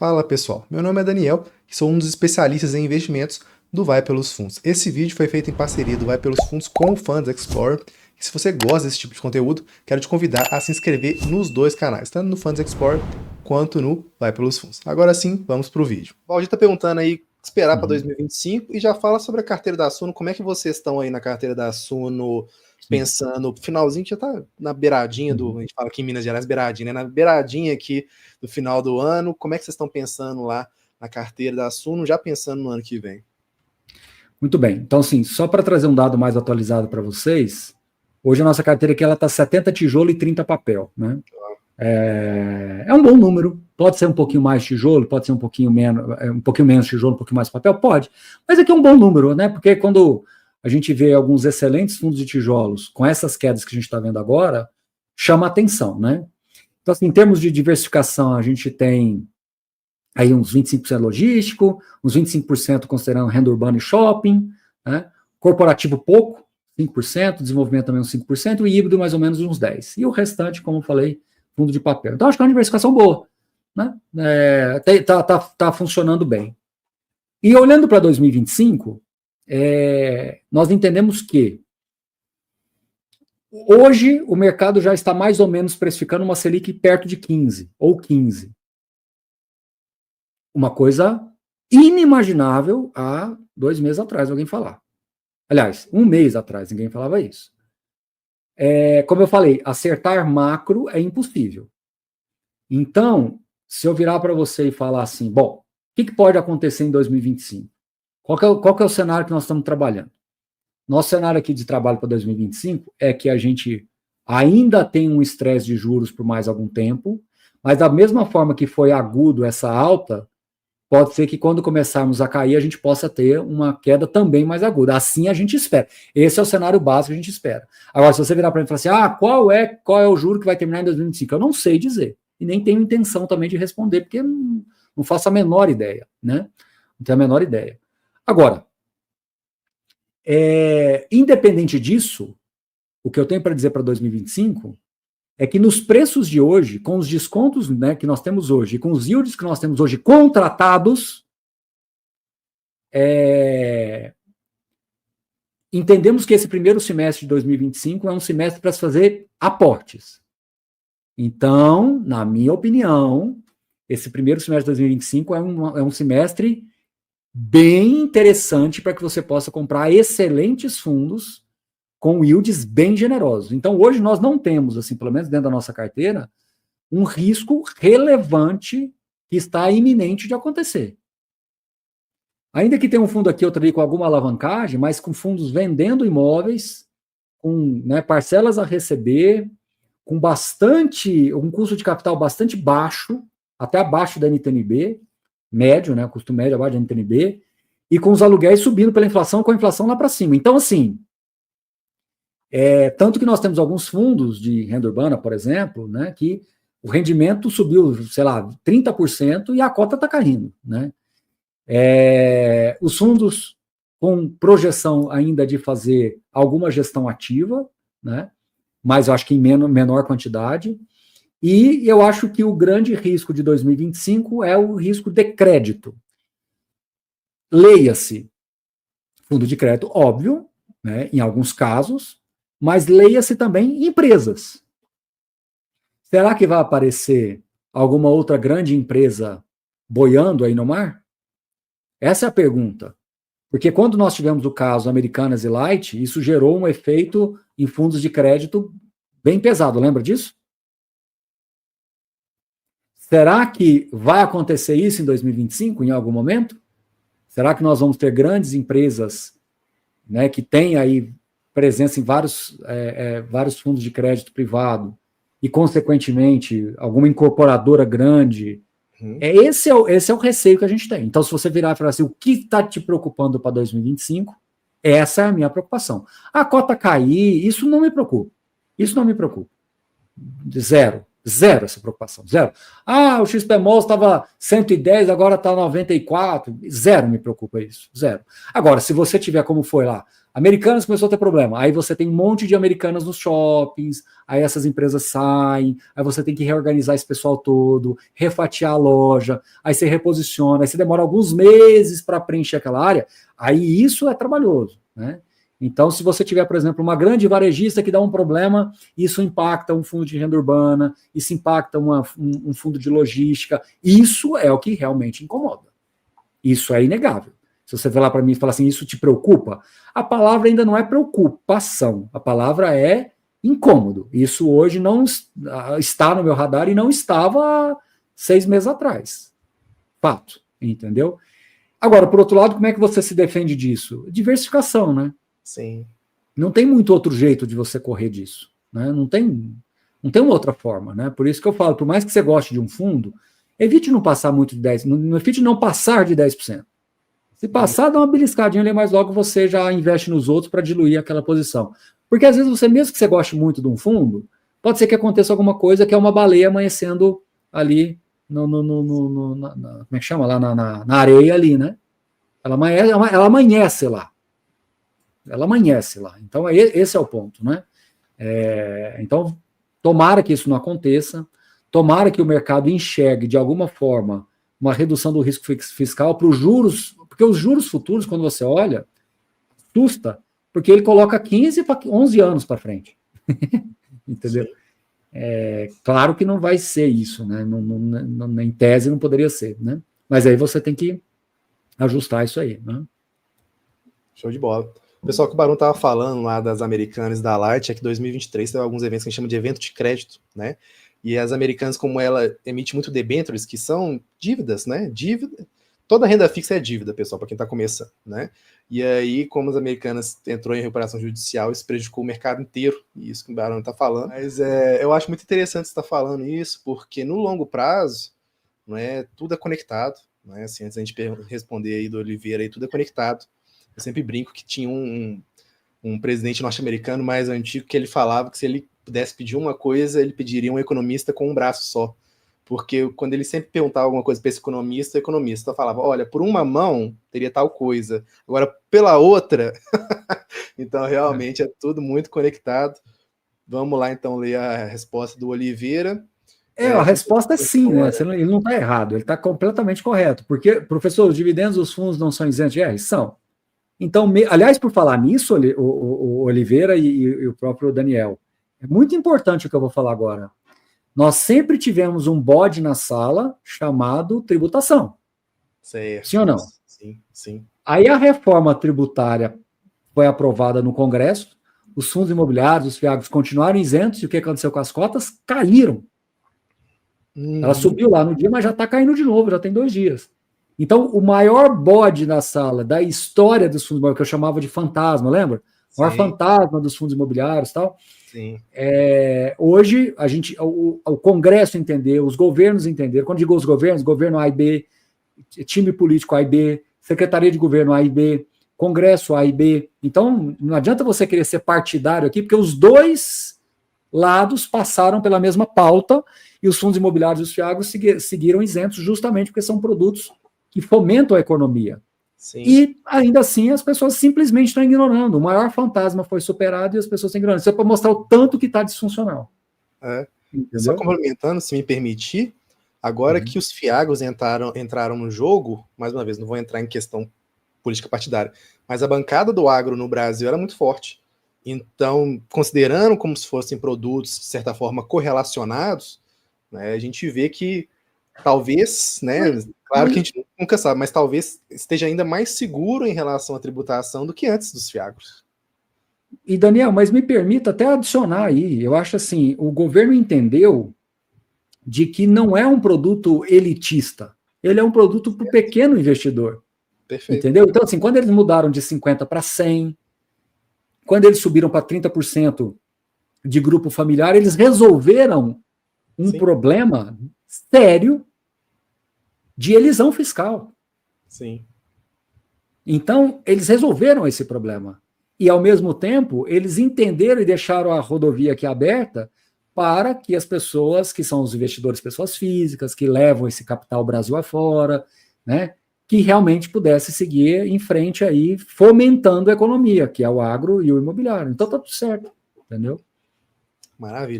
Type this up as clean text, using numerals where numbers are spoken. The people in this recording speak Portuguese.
Fala pessoal, meu nome é Daniel e sou um dos especialistas em investimentos do Vai Pelos Fundos. Esse vídeo foi feito em parceria do Vai Pelos Fundos com o Funds Explorer. E se você gosta desse tipo de conteúdo, quero te convidar a se inscrever nos dois canais, tanto no Funds Explorer quanto no Vai Pelos Fundos. Agora sim, vamos para o vídeo. O Valdir está perguntando aí esperar para 2025 e já fala sobre a carteira da Suno. Como é que vocês estão aí na carteira da Suno? Pensando, finalzinho já tá na beiradinha do, a gente fala aqui em Minas Gerais, beiradinha, né? Na beiradinha aqui do final do ano. Como é que vocês estão pensando lá na carteira da Suno, já pensando no ano que vem? Muito bem. Então, assim, só para trazer um dado mais atualizado para vocês, hoje a nossa carteira aqui ela está 70 tijolo e 30 papel, né? É um bom número. Pode ser um pouquinho mais tijolo, pode ser um pouquinho menos tijolo, um pouquinho mais papel, pode. Mas aqui é um bom número, né? Porque quando a gente vê alguns excelentes fundos de tijolos com essas quedas que a gente está vendo agora, chama atenção, né? Então, assim, em termos de diversificação, a gente tem aí uns 25% logístico, uns 25% considerando renda urbana e shopping, né? Corporativo pouco, 5%, desenvolvimento também uns 5%, e híbrido mais ou menos uns 10%. E o restante, como eu falei, fundo de papel. Então, acho que é uma diversificação boa, né? Tá funcionando bem. E olhando para 2025, nós entendemos que hoje o mercado já está mais ou menos precificando uma Selic perto de 15 ou 15. Uma coisa inimaginável há 2 meses atrás alguém falar. Aliás, 1 mês atrás ninguém falava isso. Como eu falei, acertar macro é impossível. Então, se eu virar para você e falar assim, bom, o que pode acontecer em 2025? Qual que é o cenário que nós estamos trabalhando? Nosso cenário aqui de trabalho para 2025 é que a gente ainda tem um estresse de juros por mais algum tempo, mas da mesma forma que foi agudo essa alta, pode ser que quando começarmos a cair, a gente possa ter uma queda também mais aguda. Assim a gente espera. Esse é o cenário básico que a gente espera. Agora, se você virar para mim e falar assim, qual é o juro que vai terminar em 2025? Eu não sei dizer. E nem tenho intenção também de responder, porque não faço a menor ideia, né? Não tenho a menor ideia. Agora, independente disso, o que eu tenho para dizer para 2025 é que nos preços de hoje, com os descontos, né, que nós temos hoje, e com os yields que nós temos hoje contratados, entendemos que esse primeiro semestre de 2025 é um semestre para se fazer aportes. Então, na minha opinião, esse primeiro semestre de 2025 é um semestre bem interessante para que você possa comprar excelentes fundos com yields bem generosos. Então, hoje nós não temos, assim, pelo menos dentro da nossa carteira, um risco relevante que está iminente de acontecer. Ainda que tenha um fundo aqui, outro ali com alguma alavancagem, mas com fundos vendendo imóveis, com, né, parcelas a receber, com um custo de capital bastante baixo, até abaixo da NTNB, médio, né, custo médio abaixo da NTNB, e com os aluguéis subindo pela inflação, com a inflação lá para cima. Então, assim, tanto que nós temos alguns fundos de renda urbana, por exemplo, né, que o rendimento subiu, sei lá, 30% e a cota está caindo, né? Os fundos com projeção ainda de fazer alguma gestão ativa, né? Mas eu acho que em menor quantidade. E eu acho que o grande risco de 2025 é o risco de crédito. Leia-se fundo de crédito, óbvio, né, em alguns casos, mas leia-se também empresas. Será que vai aparecer alguma outra grande empresa boiando aí no mar? Essa é a pergunta. Porque quando nós tivemos o caso Americanas e Light, isso gerou um efeito em fundos de crédito bem pesado, lembra disso? Será que vai acontecer isso em 2025, em algum momento? Será que nós vamos ter grandes empresas, né, que têm aí presença em vários fundos de crédito privado e, consequentemente, alguma incorporadora grande? Esse é o receio que a gente tem. Então, se você virar e falar assim, o que está te preocupando para 2025? Essa é a minha preocupação. A cota cair, isso não me preocupa. Isso não me preocupa. Zero essa preocupação, zero. O XPMOL estava 110, agora está 94, zero me preocupa isso, zero. Agora, se você tiver como foi lá, Americanas começou a ter problema. Aí você tem um monte de Americanas nos shoppings, aí essas empresas saem, aí você tem que reorganizar esse pessoal todo, refatiar a loja, aí você reposiciona, aí você demora alguns meses para preencher aquela área, aí isso é trabalhoso, né? Então, se você tiver, por exemplo, uma grande varejista que dá um problema, isso impacta um fundo de renda urbana, isso impacta um fundo de logística, isso é o que realmente incomoda. Isso é inegável. Se você falar para mim e falar assim, isso te preocupa? A palavra ainda não é preocupação, a palavra é incômodo. Isso hoje não está no meu radar e não estava 6 meses atrás. Fato, entendeu? Agora, por outro lado, como é que você se defende disso? Diversificação, né? Sim. Não tem muito outro jeito de você correr disso, né? Não tem uma outra forma, né? Por isso que eu falo, por mais que você goste de um fundo, evite não passar muito de 10%, evite não passar de 10%. Se passar, dá uma beliscadinha ali, mas logo você já investe nos outros para diluir aquela posição. Porque às vezes você, mesmo que você goste muito de um fundo, pode ser que aconteça alguma coisa que é uma baleia amanhecendo ali como é que chama? Lá na areia ali, né? Ela amanhece lá. Ela amanhece lá. Então, esse é o ponto, né? Então, tomara que isso não aconteça, tomara que o mercado enxergue, de alguma forma, uma redução do risco fiscal para os juros, porque os juros futuros, quando você olha, assusta, porque ele coloca 15 para 11 anos para frente. Entendeu? Claro que não vai ser isso, né? Em tese não poderia ser, né? Mas aí você tem que ajustar isso aí, né? Show de bola. O pessoal que o Barão estava falando lá das Americanas e da Light é que 2023 teve alguns eventos que a gente chama de evento de crédito, né? E as Americanas, como ela emite muito debêntures, que são dívidas, né? Dívida. Toda renda fixa é dívida, pessoal, para quem está começando, né? E aí, como as Americanas entrou em recuperação judicial, isso prejudicou o mercado inteiro, e isso que o Barão está falando. Mas eu acho muito interessante você estar falando isso, porque no longo prazo, não é, tudo é conectado, né? Assim, antes da gente responder aí do Oliveira, aí, tudo é conectado. Eu sempre brinco que tinha um presidente norte-americano mais antigo que ele falava que se ele pudesse pedir uma coisa, ele pediria um economista com um braço só. Porque quando ele sempre perguntava alguma coisa para esse economista, o economista falava, olha, por uma mão teria tal coisa, agora pela outra... Então, realmente, é tudo muito conectado. Vamos lá, então, ler a resposta do Oliveira. A resposta é sim, né? Ele não está errado, ele está completamente correto. Porque, professor, os dividendos dos fundos não são isentos de IR? São. Então, aliás, por falar nisso, o Oliveira e o próprio Daniel, é muito importante o que eu vou falar agora. Nós sempre tivemos um bode na sala chamado tributação. Certo. Sim ou não? Sim, sim. Aí a reforma tributária foi aprovada no Congresso, os fundos imobiliários, os FIAGs continuaram isentos, e o que aconteceu com as cotas? Caíram. Ela subiu lá no dia, mas já está caindo de novo, já tem 2 dias. Então, o maior bode na sala da história dos fundos imobiliários, que eu chamava de fantasma, lembra? O maior fantasma dos fundos imobiliários e tal. Sim. Hoje, o Congresso entendeu, os governos entenderam. Quando digo os governos, governo A e B, time político A e B, Secretaria de Governo A e B, Congresso A e B. Então, não adianta você querer ser partidário aqui, porque os dois lados passaram pela mesma pauta e os fundos imobiliários e os FIAGs seguiram isentos justamente porque são produtos que fomentam a economia. Sim. E, ainda assim, as pessoas simplesmente estão ignorando. O maior fantasma foi superado e as pessoas estão ignorando. Isso é para mostrar o tanto que está disfuncional. Só complementando, se me permitir, agora que os FIAGs entraram no jogo, mais uma vez, não vou entrar em questão política partidária, mas a bancada do agro no Brasil era muito forte. Então, considerando como se fossem produtos, de certa forma, correlacionados, né, a gente vê que talvez, né, claro que a gente nunca sabe, mas talvez esteja ainda mais seguro em relação à tributação do que antes dos FIAGs. E, Daniel, mas me permita até adicionar aí, eu acho assim, o governo entendeu de que não é um produto elitista, ele é um produto para o pequeno investidor. Perfeito. Entendeu? Então, assim, quando eles mudaram de 50 para 100, quando eles subiram para 30% de grupo familiar, eles resolveram um problema sério de elisão fiscal. Sim. Então, eles resolveram esse problema. E, ao mesmo tempo, eles entenderam e deixaram a rodovia aqui aberta para que as pessoas, que são os investidores, pessoas físicas, que levam esse capital Brasil afora, né, que realmente pudesse seguir em frente aí, fomentando a economia, que é o agro e o imobiliário. Então tá tudo certo, entendeu? Maravilha.